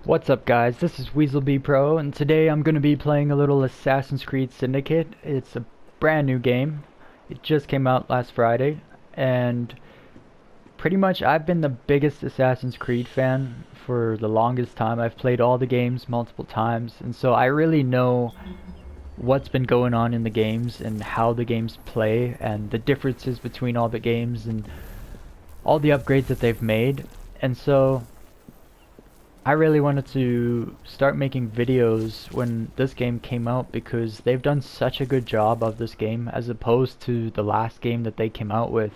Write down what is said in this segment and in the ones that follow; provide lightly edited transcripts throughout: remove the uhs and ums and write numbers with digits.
What's up guys, this is Weaselby Pro, and today I'm going to be playing a little Assassin's Creed Syndicate. It's a brand new game. It just came out last Friday, and pretty much I've been the biggest Assassin's Creed fan for the longest time. I've played all the games multiple times, and so I really know what's been going on in the games and how the games play and the differences between all the games and all the upgrades that they've made. And so I really wanted to start making videos when this game came out because they've done such a good job of this game as opposed to the last game that they came out with,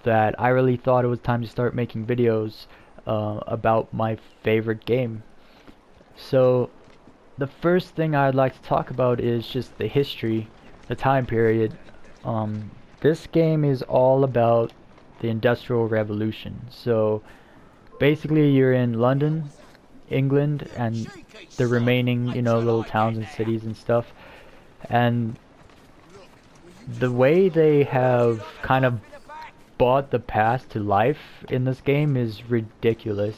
that I really thought it was time to start making videos about my favorite game. So the first thing I'd like to talk about is just the history, the time period. This game is all about the Industrial Revolution. So basically you're in London, England, and the remaining, little towns and cities and stuff. And the way they have kind of brought the past to life in this game is ridiculous.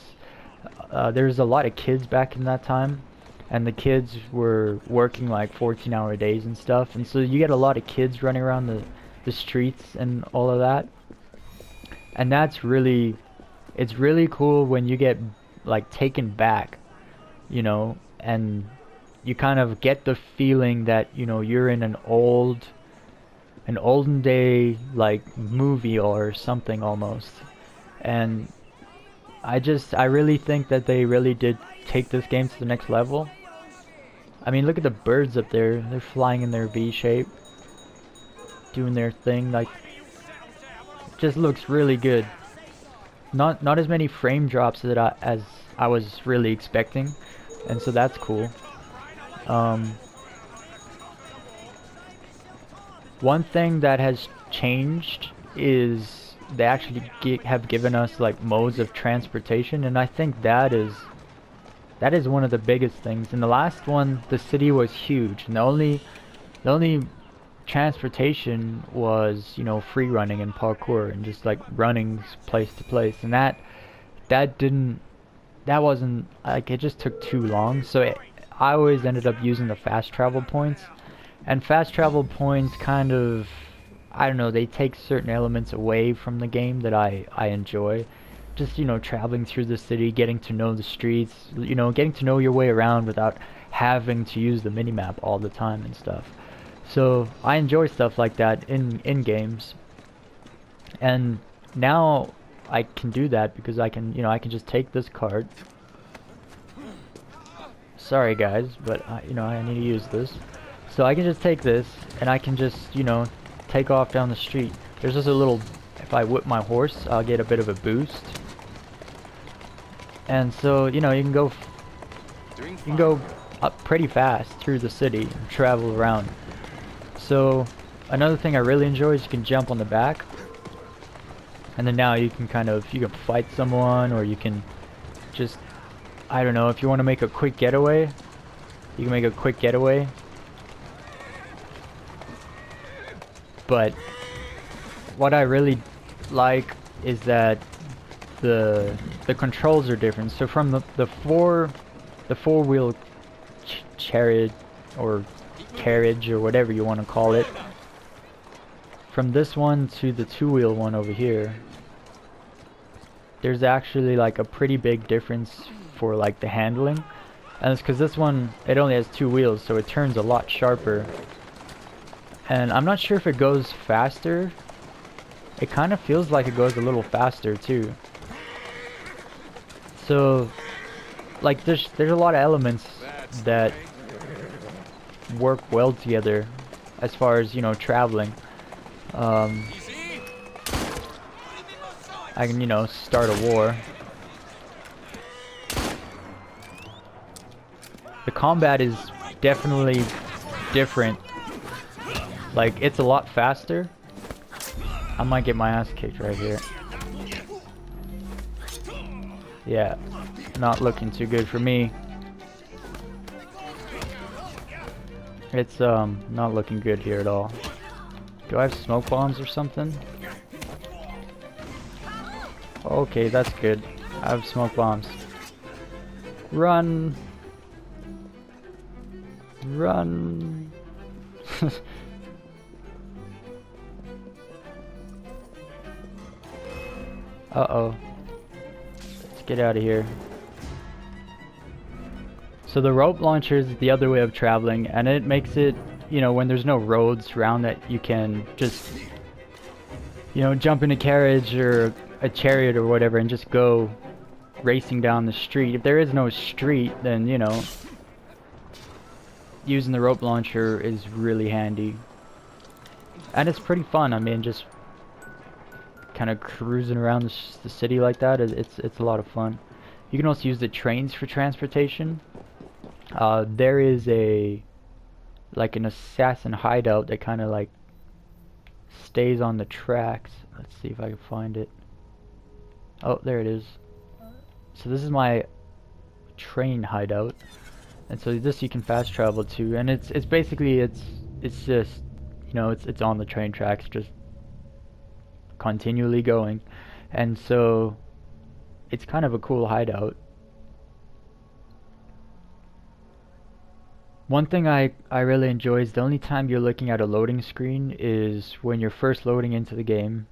There's a lot of kids back in that time, and the kids were working like 14-hour days and stuff, and so you get a lot of kids running around the streets and all of that. And it's really cool when you get like taken back, and you kind of get the feeling that you're in an olden day like movie or something almost. And I really think that they really did take this game to the next level. I mean, look at the birds up there. They're flying in their V shape, doing their thing. Like, just looks really good. Not as many frame drops as I was really expecting, and so that's cool. One thing that has changed is they actually have given us like modes of transportation, and I think that is one of the biggest things. In the last one, the city was huge, and the only transportation was free running and parkour and just like running place to place, and that wasn't like, it just took too long. So I always ended up using the fast travel points, and fast travel points kind of, I don't know, they take certain elements away from the game that I enjoy. Just traveling through the city, getting to know the streets, getting to know your way around without having to use the minimap all the time and stuff. So I enjoy stuff like that in games, and now I can do that because I can just take this card. Sorry guys, but I need to use this. So I can just take this and I can just take off down the street. There's just a little, if I whip my horse, I'll get a bit of a boost. And so you can go up pretty fast through the city and travel around. So another thing I really enjoy is you can jump on the back, and then now you can fight someone, or you can just, I don't know, if you want to make a quick getaway, you can make a quick getaway. But what I really like is that the controls are different. So from the four-wheel chariot or carriage or whatever you want to call it, from this one to the two-wheel one over here, there's actually like a pretty big difference for like the handling. And it's because this one, it only has two wheels, so it turns a lot sharper. And I'm not sure if it goes faster. It kind of feels like it goes a little faster too. So like there's a lot of elements that work well together as far as traveling. I can start a war. The combat is definitely different. Like, it's a lot faster. I might get my ass kicked right here. Yeah, not looking too good for me. It's not looking good here at all. Do I have smoke bombs or something? Okay, that's good. I have smoke bombs. Run! Run! Uh-oh. Let's get out of here. So the rope launcher is the other way of traveling, and it makes it, you know, when there's no roads around that you can just, you know, jump in a carriage or a chariot or whatever and just go racing down the street. If there is no street, then, you know, using the rope launcher is really handy. And it's pretty fun. I mean, just kind of cruising around the city like that, it's a lot of fun. You can also use the trains for transportation. There is like an assassin hideout that kind of like stays on the tracks. Let's see if I can find it. Oh, there it is. So this is my train hideout, and so this you can fast travel to, and it's basically it's just, you know, it's on the train tracks, just continually going, and so it's kind of a cool hideout. One thing I really enjoy is the only time you're looking at a loading screen is when you're first loading into the game,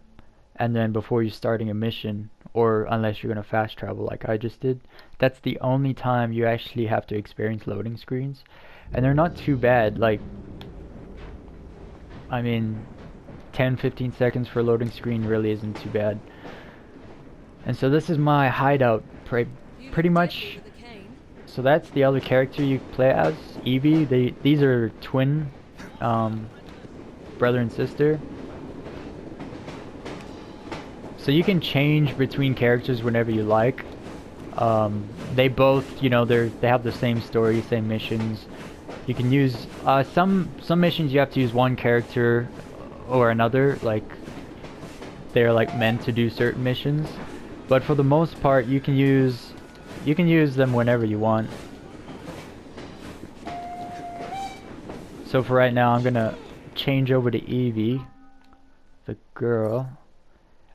and then before you're starting a mission, or unless you're gonna fast travel like I just did. That's the only time you actually have to experience loading screens, and they're not too bad. Like, I mean, 10-15 seconds for a loading screen really isn't too bad. And so this is my hideout, pretty much. So that's the other character you play as, Evie. These are twin, brother and sister. So you can change between characters whenever you like. They both, you know, they have the same story, same missions. You can use some missions you have to use one character or another, like they're like meant to do certain missions. But for the most part, you can use them whenever you want. So for right now, I'm gonna change over to Evie, the girl,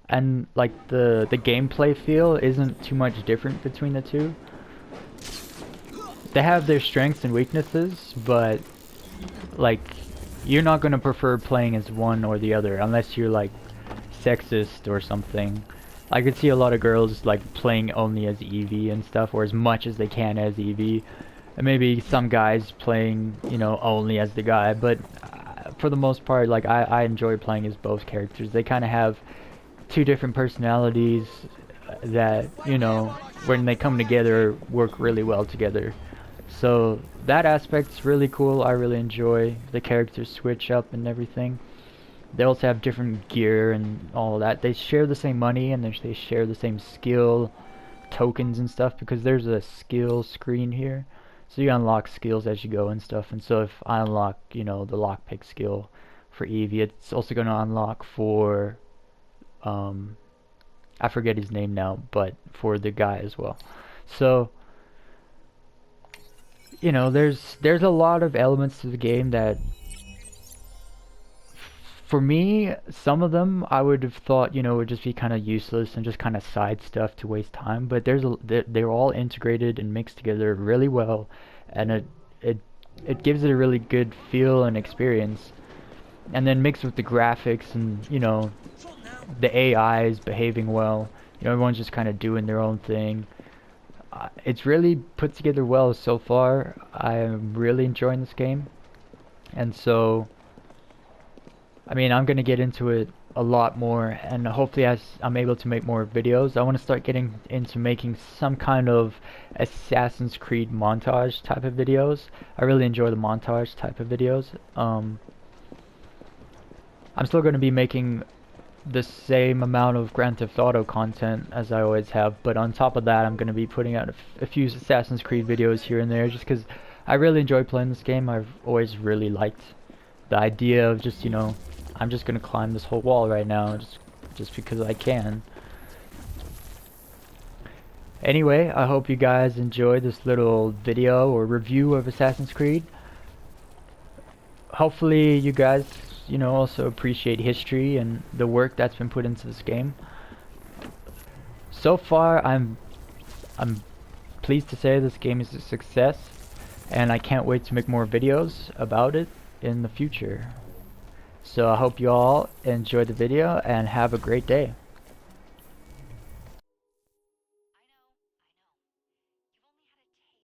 and like the gameplay feel isn't too much different between the two. They have their strengths and weaknesses, but like you're not gonna prefer playing as one or the other unless you're like sexist or something. I could see a lot of girls like playing only as Evie and stuff, or as much as they can as Evie, and maybe some guys playing, you know, only as the guy. But for the most part, like I enjoy playing as both characters. They kind of have two different personalities that, you know, when they come together, work really well together. So that aspect's really cool. I really enjoy the characters switch up and everything. They also have different gear and all that. They share the same money, and they share the same skill tokens and stuff, because there's a skill screen here. So you unlock skills as you go and stuff. And so if I unlock, you know, the lockpick skill for Evie, it's also going to unlock for, I forget his name now, but for the guy as well. So, you know, there's a lot of elements to the game that, for me, some of them I would have thought, you know, would just be kind of useless and just kind of side stuff to waste time. But they're all integrated and mixed together really well, and it gives it a really good feel and experience. And then mixed with the graphics and, you know, the AI is behaving well. You know, everyone's just kind of doing their own thing. It's really put together well so far. I am really enjoying this game, and so, I mean, I'm gonna get into it a lot more, and hopefully as I'm able to make more videos, I want to start getting into making some kind of Assassin's Creed montage type of videos. I really enjoy the montage type of videos. I'm still going to be making the same amount of Grand Theft Auto content as I always have, but on top of that, I'm going to be putting out a few Assassin's Creed videos here and there, just because I really enjoy playing this game. I've always really liked the idea of just, you know, I'm just gonna climb this whole wall right now, just because I can. Anyway, I hope you guys enjoyed this little video or review of Assassin's Creed. Hopefully you guys, you know, also appreciate history and the work that's been put into this game. So far, I'm pleased to say this game is a success, and I can't wait to make more videos about it in the future. So I hope you all enjoyed the video and have a great day.